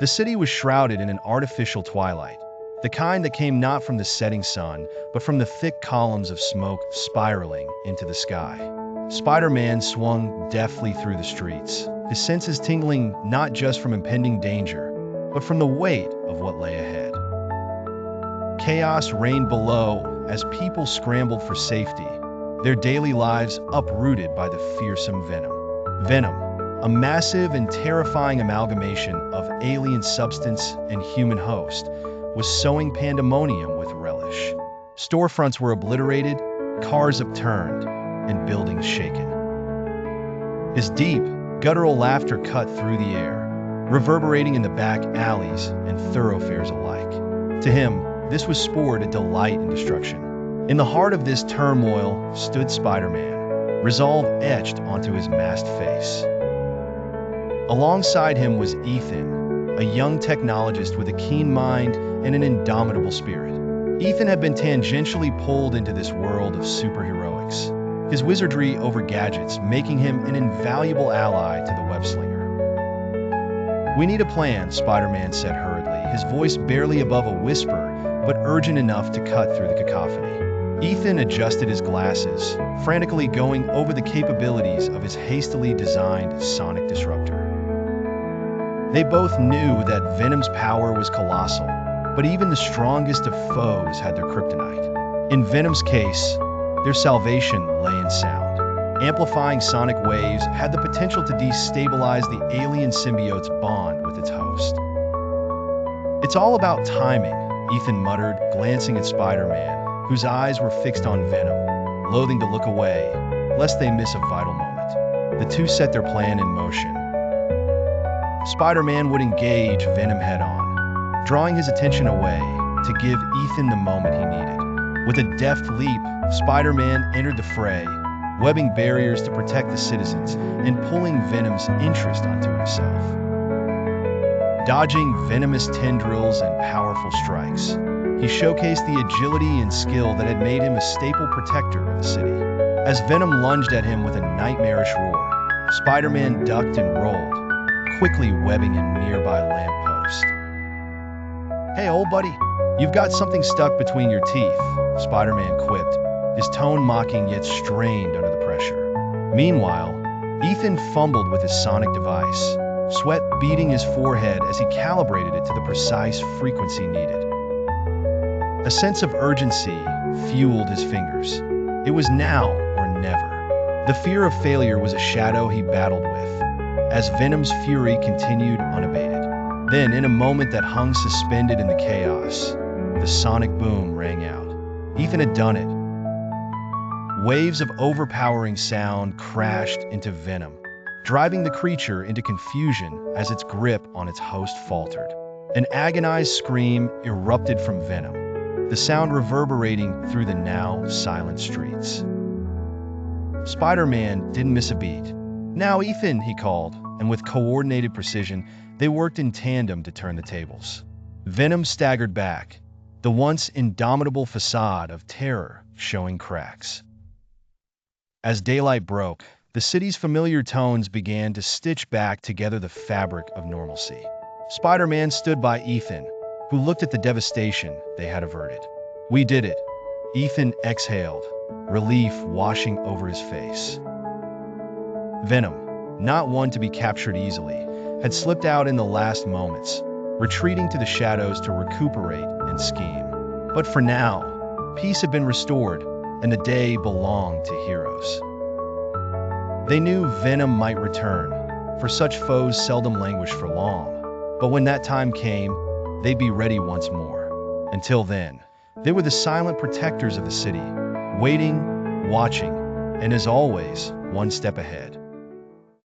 The city was shrouded in an artificial twilight, the kind that came not from the setting sun, but from the thick columns of smoke spiraling into the sky. Spider-Man swung deftly through the streets, his senses tingling not just from impending danger, but from the weight of what lay ahead. Chaos reigned below as people scrambled for safety, their daily lives uprooted by the fearsome Venom. Venom, a massive and terrifying amalgamation of alien substance and human host, was sowing pandemonium with relish. Storefronts were obliterated, cars upturned, and buildings shaken. His deep, guttural laughter cut through the air, reverberating in the back alleys and thoroughfares alike. To him, this was sport a delight in destruction. In the heart of this turmoil stood Spider-Man, resolve etched onto his masked face. Alongside him was Ethan, a young technologist with a keen mind and an indomitable spirit. Ethan had been tangentially pulled into this world of superheroics, his wizardry over gadgets making him an invaluable ally to the web-slinger. "We need a plan," Spider-Man said hurriedly, his voice barely above a whisper, but urgent enough to cut through the cacophony. Ethan adjusted his glasses, frantically going over the capabilities of his hastily designed sonic disruptor. They both knew that Venom's power was colossal, but even the strongest of foes had their kryptonite. In Venom's case, their salvation lay in sound. Amplifying sonic waves had the potential to destabilize the alien symbiote's bond with its host. "It's all about timing," Ethan muttered, glancing at Spider-Man, whose eyes were fixed on Venom, loathing to look away, lest they miss a vital moment. The two set their plan in motion. Spider-Man would engage Venom head-on, drawing his attention away to give Ethan the moment he needed. With a deft leap, Spider-Man entered the fray, webbing barriers to protect the citizens and pulling Venom's interest onto himself. Dodging venomous tendrils and powerful strikes, he showcased the agility and skill that had made him a staple protector of the city. As Venom lunged at him with a nightmarish roar, Spider-Man ducked and rolled, quickly webbing a nearby lamppost. "Hey, old buddy, you've got something stuck between your teeth," Spider-Man quipped, his tone mocking yet strained under the pressure. Meanwhile, Ethan fumbled with his sonic device, sweat beading his forehead as he calibrated it to the precise frequency needed. A sense of urgency fueled his fingers. It was now or never. The fear of failure was a shadow he battled with, as Venom's fury continued unabated. Then, in a moment that hung suspended in the chaos, the sonic boom rang out. Ethan had done it. Waves of overpowering sound crashed into Venom, driving the creature into confusion as its grip on its host faltered. An agonized scream erupted from Venom, the sound reverberating through the now silent streets. Spider-Man didn't miss a beat. "Now, Ethan," he called, and with coordinated precision, they worked in tandem to turn the tables. Venom staggered back, the once indomitable facade of terror showing cracks. As daylight broke, the city's familiar tones began to stitch back together the fabric of normalcy. Spider-Man stood by Ethan, who looked at the devastation they had averted. "We did it," Ethan exhaled, relief washing over his face. Venom, not one to be captured easily, had slipped out in the last moments, retreating to the shadows to recuperate and scheme. But for now, peace had been restored, and the day belonged to heroes. They knew Venom might return, for such foes seldom languish for long. But when that time came, they'd be ready once more. Until then, they were the silent protectors of the city, waiting, watching, and as always, one step ahead.